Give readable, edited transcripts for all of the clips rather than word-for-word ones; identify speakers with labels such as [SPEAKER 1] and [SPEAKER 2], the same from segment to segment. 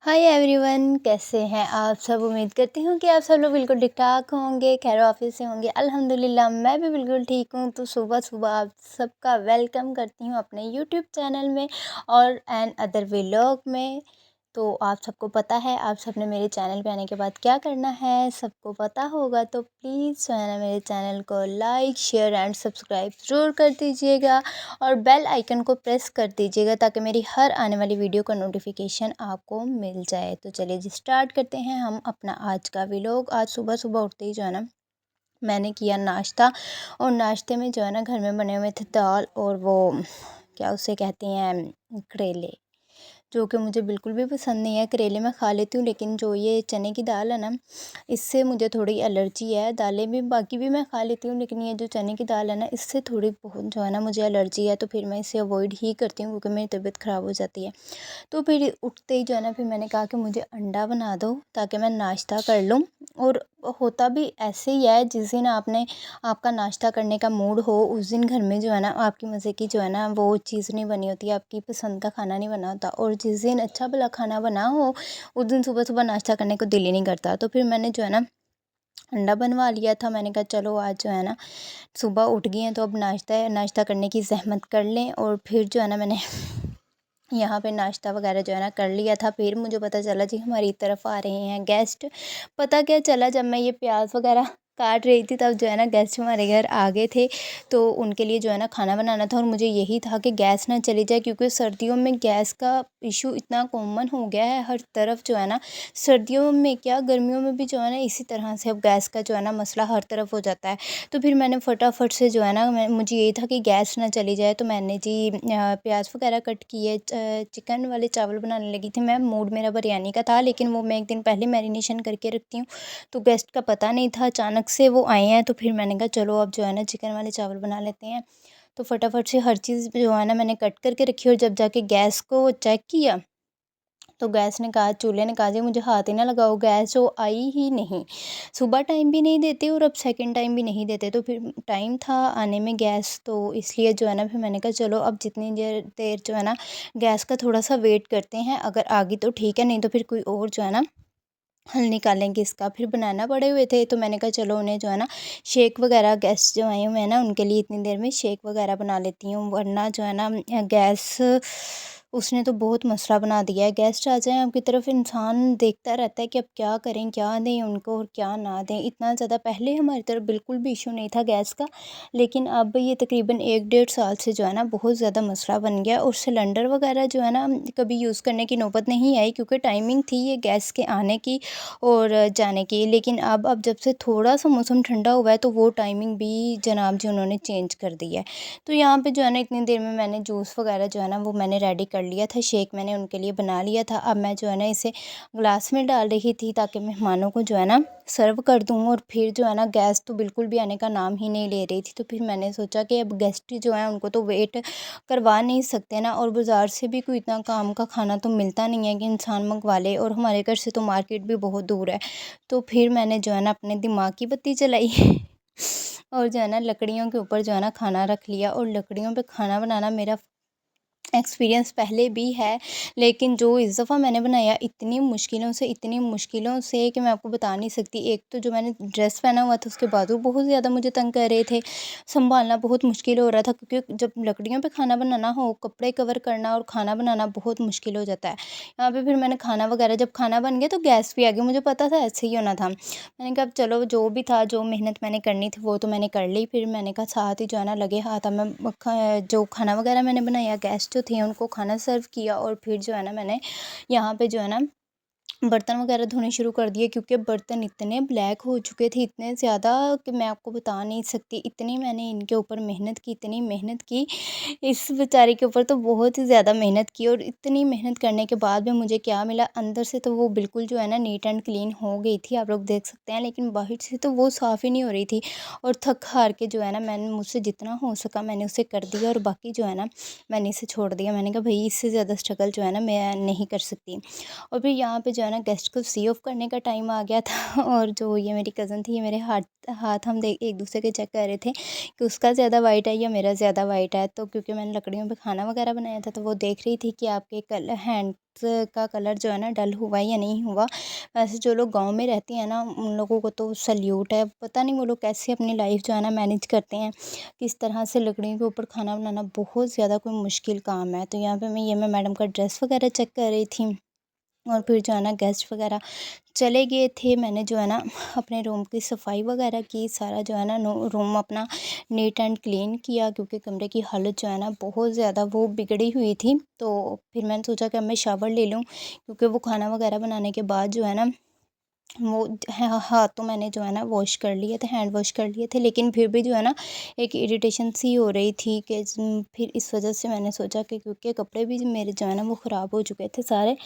[SPEAKER 1] Hi everyone, कैसे हैं आप सब। उम्मीद करती हूँ कि आप सब लोग बिल्कुल ठीक ठाक होंगे, खैर ऑफिस से होंगे। अल्हम्दुलिल्लाह मैं भी बिल्कुल ठीक हूँ। तो सुबह सुबह आप सबका वेलकम करती हूँ अपने यूट्यूब चैनल में और एन अदर व्लॉग में। तो आप सबको पता है, आप सबने मेरे चैनल पे आने के बाद क्या करना है, सबको पता होगा। तो प्लीज़ जो है ना मेरे चैनल को लाइक शेयर एंड सब्सक्राइब ज़रूर कर दीजिएगा और बेल आइकन को प्रेस कर दीजिएगा ताकि मेरी हर आने वाली वीडियो का नोटिफिकेशन आपको मिल जाए। तो चलिए जी स्टार्ट करते हैं हम अपना आज का व्लॉग। आज सुबह सुबह उठते ही जो है ना मैंने किया नाश्ता, और नाश्ते में जो है ना घर में बने हुए थे दाल और वो क्या उसे कहते हैं, करेले, जो कि मुझे बिल्कुल भी पसंद नहीं है। करेले मैं खा लेती हूँ, लेकिन जो ये चने की दाल है ना, इससे मुझे थोड़ी एलर्जी है। दालें भी बाकी भी मैं खा लेती हूँ, लेकिन ये जो चने की दाल है ना, इससे थोड़ी बहुत जो है ना मुझे एलर्जी है। तो फिर मैं इसे अवॉइड ही करती हूँ क्योंकि मेरी तबीयत ख़राब हो जाती है। तो फिर उठते ही जो है ना फिर मैंने कहा कि मुझे अंडा बना दो ताकि मैं नाश्ता कर लूँ। और होता भी ऐसे ही है, जिस दिन आपका नाश्ता करने का मूड हो, उस दिन घर में जो है ना आपकी मज़े की जो है ना वो चीज़ नहीं बनी होती, आपकी पसंद का खाना नहीं बना होता। और जिस दिन अच्छा भला खाना बना हो, उस दिन सुबह सुबह नाश्ता करने को दिल ही नहीं करता। तो फिर मैंने जो है ना अंडा बनवा लिया था। मैंने कहा चलो आज जो है ना सुबह उठ गई हैं तो अब नाश्ता करने की ज़हमत कर लें। और फिर जो है ना मैंने यहाँ पे नाश्ता वगैरह जो है ना कर लिया था। फिर मुझे पता चला जी हमारी तरफ आ रहे हैं गेस्ट। पता क्या चला, जब मैं ये प्याज वगैरह काट रही थी तब जो है ना गेस्ट हमारे घर आ गए थे। तो उनके लिए जो है ना खाना बनाना था, और मुझे यही था कि गैस ना चली जाए, क्योंकि सर्दियों में गैस का इशू इतना कॉमन हो गया है हर तरफ जो है ना। सर्दियों में क्या, गर्मियों में भी जो है ना इसी तरह से अब गैस का जो है ना मसला हर तरफ हो जाता है। तो फिर मैंने फटाफट से जो है ना मुझे यही था कि गैस ना चली जाए, तो मैंने जी प्याज वगैरह कट किए, चिकन वाले चावल बनाने लगी थी मैं। मूड मेरा बिरयानी का था, लेकिन वो मैं एक दिन पहले मैरिनेशन करके रखती हूँ। तो गेस्ट का पता नहीं था, अचानक से वो आए हैं। तो फिर मैंने कहा चलो अब जो है ना चिकन वाले चावल बना लेते हैं। तो फटाफट से हर चीज़ जो है ना मैंने कट करके रखी, और जब जाके गैस को चेक किया तो गैस ने कहा, चूल्हे ने कहा जी मुझे हाथ ही ना लगाओ, गैस जो आई ही नहीं। सुबह टाइम भी नहीं देते और अब सेकंड टाइम भी नहीं देते। तो फिर टाइम था आने में गैस, तो इसलिए जो है ना फिर मैंने कहा चलो अब जितनी देर देर जो है ना गैस का थोड़ा सा वेट करते हैं, अगर आ गई तो ठीक है, नहीं तो फिर कोई और जो है ना हल निकालेंगे इसका। फिर बनाना पड़े हुए थे, तो मैंने कहा चलो उन्हें जो है ना शेक वगैरह, गेस्ट जो आए हुए हैं ना उनके लिए इतनी देर में शेक वगैरह बना लेती हूँ, वरना जो है ना गैस उसने तो बहुत मसला बना दिया है। गेस्ट आ जाएँ आपकी तरफ, इंसान देखता रहता है कि अब क्या करें, क्या दें उनको और क्या ना दें। इतना ज़्यादा पहले हमारी तरफ बिल्कुल भी इशू नहीं था गैस का, लेकिन अब ये तकरीबन 1 डेढ़ साल से जो है ना बहुत ज़्यादा मसला बन गया। और सिलेंडर वगैरह जो है ना कभी यूज़ करने की नौबत नहीं आई, क्योंकि टाइमिंग थी ये गैस के आने की और जाने की। लेकिन अब जब से थोड़ा-सा मौसम ठंडा हुआ है, तो वो टाइमिंग भी जनाब जी उन्होंने चेंज कर दी है। तो यहाँ पे जो है ना इतनी देर में मैंने जूस वगैरह जो है ना वो मैंने रेडी कर लिया था, शेक मैंने उनके लिए बना लिया था। अब मैं जो है ना इसे ग्लास में डाल रही थी ताकि मेहमानों को जो है ना सर्व कर दूँ। और फिर जो है ना गैस तो बिल्कुल भी आने का नाम ही नहीं ले रही थी। तो फिर मैंने सोचा कि अब गेस्ट जो हैं उनको तो वेट करवा नहीं सकते ना, और बाज़ार से भी कोई इतना काम का खाना तो मिलता नहीं है कि इंसान मंगवा ले, और हमारे घर से तो मार्केट भी बहुत दूर है। तो फिर मैंने जो है ना अपने दिमाग की बत्ती जलाई और जो है ना लकड़ियों के ऊपर जो है ना खाना रख लिया। और लकड़ियों पे खाना बनाना मेरा एक्सपीरियंस पहले भी है, लेकिन जो इस दफ़ा मैंने बनाया इतनी मुश्किलों से कि मैं आपको बता नहीं सकती। एक तो जो मैंने ड्रेस पहना हुआ था उसके बाजू बहुत ज़्यादा मुझे तंग कर रहे थे, सँभालना बहुत मुश्किल हो रहा था, क्योंकि जब लकड़ियों पे खाना बनाना हो, कपड़े कवर करना और खाना बनाना बहुत मुश्किल हो जाता है। यहाँ पे फिर मैंने खाना वगैरह, जब खाना बन गया तो गैस भी आ गई, मुझे पता था ऐसे ही होना था। मैंने कहा अब चलो जो भी था, जो मेहनत मैंने करनी थी वो तो मैंने कर ली। फिर मैंने कहा साथ ही जो है ना लगे हाथ अब मैं जो खाना वगैरह मैंने बनाया, गेस्ट जो थे उनको खाना सर्व किया। और फिर जो है ना मैंने यहाँ पे जो है ना बर्तन वगैरह धोने शुरू कर दिए, क्योंकि बर्तन इतने ब्लैक हो चुके थे, इतने ज़्यादा कि मैं आपको बता नहीं सकती। इतनी मैंने इनके ऊपर मेहनत की, इतनी मेहनत की, इस बेचारे के ऊपर तो बहुत ही ज़्यादा मेहनत की। और इतनी मेहनत करने के बाद भी मुझे क्या मिला, अंदर से तो वो बिल्कुल जो है ना नीट एंड क्लीन हो गई थी, आप लोग देख सकते हैं, लेकिन बाहर से तो वो साफ़ ही नहीं हो रही थी। और थक हार के जो है ना मैंने, मुझसे जितना हो सका मैंने उसे कर दिया, और बाकी जो है ना मैंने इसे छोड़ दिया। मैंने कहा भई इससे ज़्यादा स्ट्रगल जो है ना मैं नहीं कर सकती। और फिर यहाँ पे जो है है ना गेस्ट को सी ऑफ करने का टाइम आ गया था और जो ये मेरी कज़न थी, ये मेरे हाथ हाथ हम देख एक दूसरे के चेक कर रहे थे कि उसका ज़्यादा वाइट है या मेरा ज़्यादा वाइट है। तो क्योंकि मैंने लकड़ियों पे खाना वगैरह बनाया था, तो वो देख रही थी कि आपके हैंड्स का कलर जो है ना डल हुआ है या नहीं हुआ। वैसे जो लोग गाँव में रहते हैं ना, उन लोगों को तो सैल्यूट है। पता नहीं वो लोग कैसे अपनी लाइफ़ जो है ना मैनेज करते हैं। किस तरह से लकड़ियों के ऊपर खाना बनाना बहुत ज़्यादा कोई मुश्किल काम है। तो यहाँ पे मैं मैडम का ड्रेस वगैरह चेक कर रही थी और फिर जो है ना गेस्ट वगैरह चले गए थे। मैंने जो है ना अपने रूम की सफाई वगैरह की, सारा जो है ना रूम अपना नीट एंड क्लीन किया, क्योंकि कमरे की हालत जो है ना बहुत ज़्यादा वो बिगड़ी हुई थी। तो फिर मैंने सोचा कि अब मैं शावर ले लूँ, क्योंकि वो खाना वगैरह बनाने के बाद जो है ना वो हाथ तो मैंने जो है ना वॉश कर लिए थे, हैंड वॉश कर लिए थे, लेकिन फिर भी जो है ना एक इरिटेशन सी हो रही थी कि फिर इस वजह से मैंने सोचा कि क्योंकि कपड़े भी मेरे जो है ना वो ख़राब हो चुके थे सारे।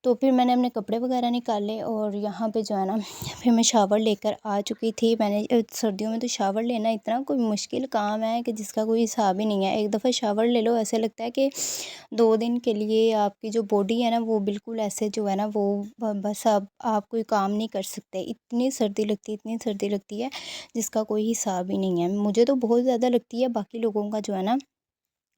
[SPEAKER 1] तो फिर मैंने अपने कपड़े वगैरह निकाले और यहाँ पे जो है ना फिर मैं शावर लेकर आ चुकी थी। मैंने सर्दियों में तो शावर लेना इतना कोई मुश्किल काम है कि जिसका कोई हिसाब ही नहीं है। एक दफ़ा शावर ले लो, ऐसे लगता है कि 2 दिन के लिए आपकी जो बॉडी है ना वो बिल्कुल ऐसे जो है ना वो बस अब आप कोई काम नहीं कर सकते। इतनी सर्दी लगती है, इतनी सर्दी लगती है जिसका कोई हिसाब ही नहीं है। मुझे तो बहुत ज़्यादा लगती है, बाकी लोगों का जो है ना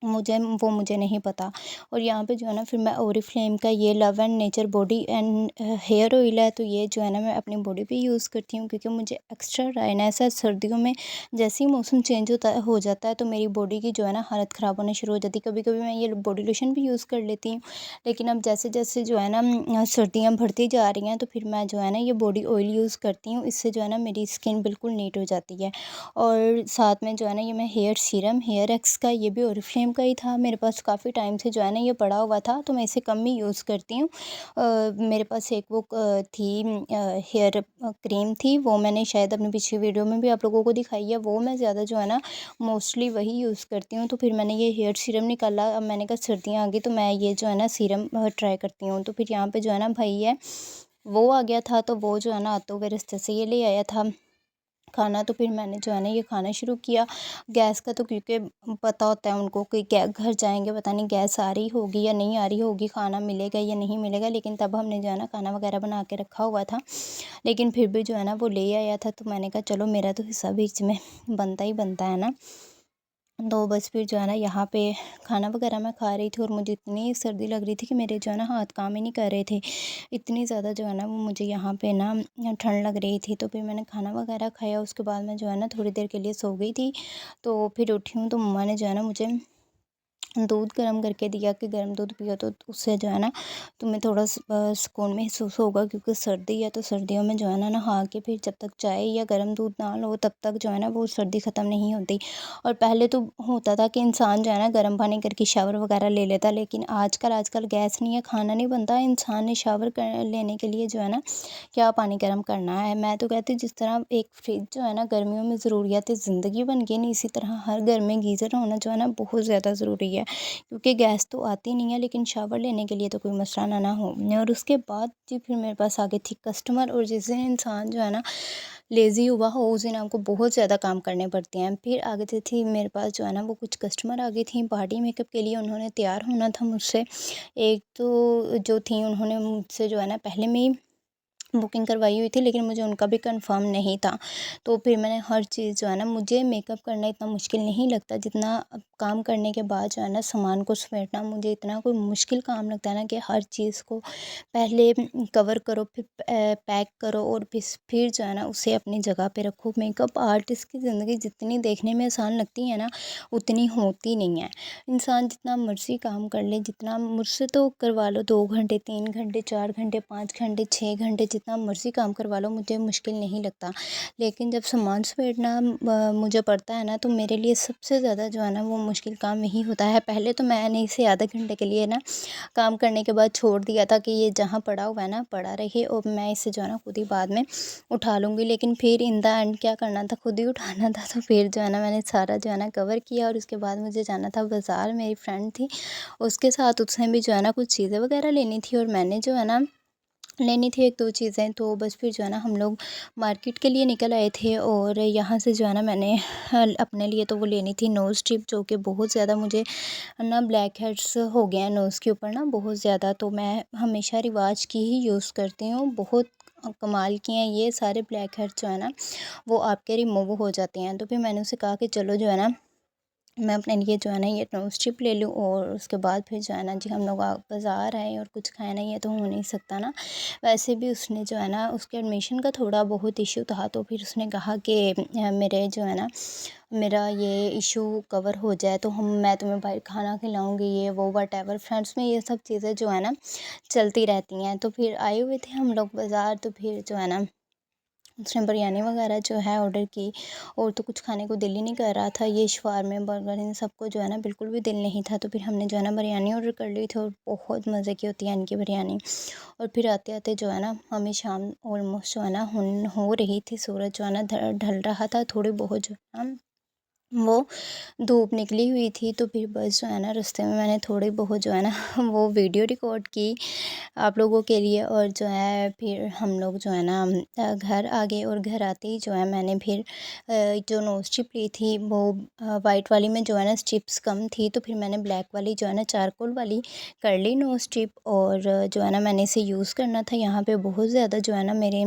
[SPEAKER 1] मुझे नहीं पता। और यहाँ पे जो है ना फिर मैं ओरिफ्लेम का ये love and nature body and hair oil है, तो ये जो है ना मैं अपनी बॉडी पे यूज़ करती हूँ, क्योंकि मुझे एक्स्ट्रा ड्राइनेस है सर्दियों में। जैसे ही मौसम चेंज हो जाता है तो मेरी बॉडी की जो है ना हालत ख़राब होनी शुरू हो जाती है। कभी कभी मैं ये बॉडी लोशन भी यूज़ कर लेती हूँ, लेकिन अब जैसे जैसे जो है ना सर्दियाँ बढ़ती जा रही हैं, तो फिर मैं जो है ना ये बॉडी ऑयल यूज़ करती हूँ। इससे जो है ना मेरी स्किन बिल्कुल नीट हो जाती है। और साथ में जो है ना ये मैं हेयर सीरम हेयर एक्स का, ये भी ओरिफ्लेम का ही था मेरे पास, काफ़ी टाइम से जो है ना ये पड़ा हुआ था, तो मैं इसे कम ही यूज़ करती हूँ। मेरे पास एक वो थी हेयर क्रीम थी, वो मैंने शायद अपनी पिछली वीडियो में भी आप लोगों को दिखाई है। वो मैं ज़्यादा जो है ना मोस्टली वही यूज़ करती हूँ। तो फिर मैंने ये हेयर सीरम निकाला। अब मैंने कहा सर्दियाँ आ गई तो मैं ये जो है ना सीरम ट्राई करती हूँ। तो फिर यहाँ पे जो है ना भाई है वो आ गया था, तो वो जो है ना आते हुए रास्ते से ये ले आया था खाना। तो फिर मैंने जो है ना ये खाना शुरू किया। गैस का तो क्योंकि पता होता है उनको कि क्या घर जाएँगे पता नहीं गैस आ रही होगी या नहीं आ रही होगी, खाना मिलेगा या नहीं मिलेगा, लेकिन तब हमने जो है ना खाना वगैरह बना के रखा हुआ था। लेकिन फिर भी जो है ना वो ले आया था, तो मैंने कहा चलो मेरा तो हिस्सा भी इसमें बनता ही बनता है ना। तो बस फिर जो है ना यहाँ पे खाना वगैरह मैं खा रही थी और मुझे इतनी सर्दी लग रही थी कि मेरे जो है ना हाथ काम ही नहीं कर रहे थे। इतनी ज़्यादा जो है ना वो मुझे यहाँ पे ना ठंड लग रही थी। तो फिर मैंने खाना वगैरह खाया, उसके बाद मैं जो है ना थोड़ी देर के लिए सो गई थी। तो फिर उठी हूँ तो मम्मा ने जो है ना मुझे दूध गर्म करके दिया कि गर्म दूध पियो तो उससे जो है ना तुम्हें थोड़ा सुकून महसूस होगा, क्योंकि सर्दी है तो सर्दियों में जो है ना नहा के फिर जब तक चाय या गर्म दूध ना लो तब तक जो है ना वो सर्दी ख़त्म नहीं होती। और पहले तो होता था कि इंसान जो है ना गर्म पानी करके शावर वगैरह ले लेता, लेकिन आजकल गैस नहीं है, खाना नहीं बनता, इंसान ने शावर लेने के लिए जो है ना क्या पानी गर्म करना है। मैं तो कहती हूँ जिस तरह एक फ्रिज जो है ना गर्मियों में ज़रूरियात ज़िंदगी बन गई नहीं, इसी तरह हर घर में गीज़र होना जो है ना बहुत ज़्यादा ज़रूरी है, क्योंकि गैस तो आती नहीं है, लेकिन शावर लेने के लिए तो कोई मसला ना हो। और उसके बाद जी फिर मेरे पास आ गई थी कस्टमर, और जिस दिन इंसान जो है ना लेज़ी हुआ हो उस दिन आपको बहुत ज़्यादा काम करने पड़ते हैं। फिर आ गई थी मेरे पास जो है ना वो कुछ कस्टमर आ गई थी पार्टी मेकअप के लिए, उन्होंने तैयार होना था मुझसे। एक तो जो थी उन्होंने मुझसे जो है ना पहले में ही बुकिंग करवाई हुई थी, लेकिन मुझे उनका भी कंफर्म नहीं था। तो फिर मैंने हर चीज़ जो है ना, मुझे मेकअप करना इतना मुश्किल नहीं लगता जितना काम करने के बाद जो है ना सामान को समेटना मुझे इतना कोई मुश्किल काम लगता है ना, कि हर चीज़ को पहले कवर करो, फिर पैक करो और फिर जो है ना उसे अपनी जगह पे रखो। मेकअप आर्टिस्ट की ज़िंदगी जितनी देखने में आसान लगती है ना उतनी होती नहीं है। इंसान जितना मर्ज़ी काम कर ले, जितना मुझसे तो करवा लो 2 घंटे, 3 घंटे, 4 घंटे, 5 घंटे, 6 घंटे, जितना मर्ज़ी काम करवा लो मुझे मुश्किल नहीं लगता। लेकिन जब सामान समेटना मुझे पड़ता है ना, तो मेरे लिए सबसे ज़्यादा जो है ना वो मुश्किल काम यही होता है। पहले तो मैंने इसे आधे घंटे के लिए ना काम करने के बाद छोड़ दिया था कि ये जहाँ पड़ा हुआ है ना पड़ा रहे, और मैं इसे जो है ना खुद ही बाद में उठा लूँगी। लेकिन फिर इन द एंड क्या करना था, खुद ही उठाना था, तो फिर जो है ना मैंने सारा जो है ना कवर किया। और उसके बाद मुझे जाना था बाज़ार, मेरी फ्रेंड थी उसके साथ, उसने भी जो है ना कुछ चीज़ें वगैरह लेनी थी, और मैंने जो है ना लेनी थी 1-2 चीज़ें, तो बस फिर जो है ना हम लोग मार्केट के लिए निकल आए थे और यहाँ से जो है ना मैंने अपने लिए तो वो लेनी थी नोज़ स्ट्रिप, जो कि बहुत ज़्यादा मुझे ना ब्लैक हेड्स हो गए हैं नोज़ के ऊपर ना बहुत ज़्यादा, तो मैं हमेशा रिवाज की ही यूज़ करती हूँ। बहुत कमाल की हैं ये सारे ब्लैक हेड्स जो है ना वो आपके रिमूव हो जाते हैं। तो फिर मैंने उससे कहा कि चलो जो है ना मैं अपने लिए जो है ना ये नोज़ स्ट्रिप ले लूँ और उसके बाद फिर जो है ना जी हम लोग बाज़ार आए और कुछ खाए ना, ये तो हो नहीं सकता ना। वैसे भी उसने जो है ना उसके एडमिशन का थोड़ा बहुत इश्यू था, तो फिर उसने कहा कि मेरे जो है ना मेरा ये इश्यू कवर हो जाए तो हम मैं तुम्हें बाहर खाना खिलाऊँगी, ये वो व्हाटएवर। फ्रेंड्स में ये सब चीज़ें जो है ना चलती रहती हैं। तो फिर आए हुए थे हम लोग बाज़ार, तो फिर जो है ना उसने बिरयानी वगैरह जो है ऑर्डर की और तो कुछ खाने को दिल ही नहीं कर रहा था। ये शवारमे, बर्गर इन सबको जो है ना बिल्कुल भी दिल नहीं था। तो फिर हमने जो है ना बिरयानी ऑर्डर कर ली थी और बहुत मज़े की होती है इनकी बिरयानी। और फिर आते-आते जो है ना हमें शाम ऑलमोस्ट जो है ना हो रही थी, सूरज जो है ना ढल रहा था थोड़ी बहुत जो है ना वो धूप निकली हुई थी। तो फिर बस जो है ना रास्ते में मैंने थोड़ी बहुत जो है ना वो वीडियो रिकॉर्ड की आप लोगों के लिए और जो है फिर हम लोग जो है ना घर आ गए और घर आते ही जो है मैंने फिर जो नोज़ स्ट्रिप ली थी वो वाइट वाली में जो है ना स्ट्रिप्स कम थी, तो फिर मैंने ब्लैक वाली जो है ना चारकोल वाली कर ली नोज़ स्ट्रिप और जो है ना मैंने इसे यूज़ करना था। यहाँ पे बहुत ज़्यादा जो है ना मेरे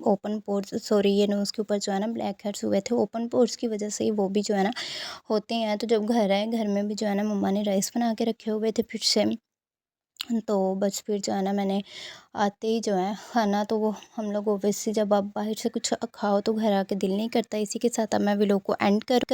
[SPEAKER 1] ओपन पोर्स, सॉरी, ये नोज़ के ऊपर जो है ना ब्लैक हेड्स हुए थे ओपन पोर्स की वजह से ही, वो भी जो है ना होते हैं। तो जब घर आए, घर में भी जो है ना मम्मा ने राइस बना के रखे हुए थे फिर से, तो बस फिर जो है ना मैंने आते ही जो है खाना, तो वो हम लोग ऑब्वियसली जब आप बाहर से कुछ खाओ तो घर आके दिल नहीं करता। इसी के साथ अब मैं व्लॉग को एंड कर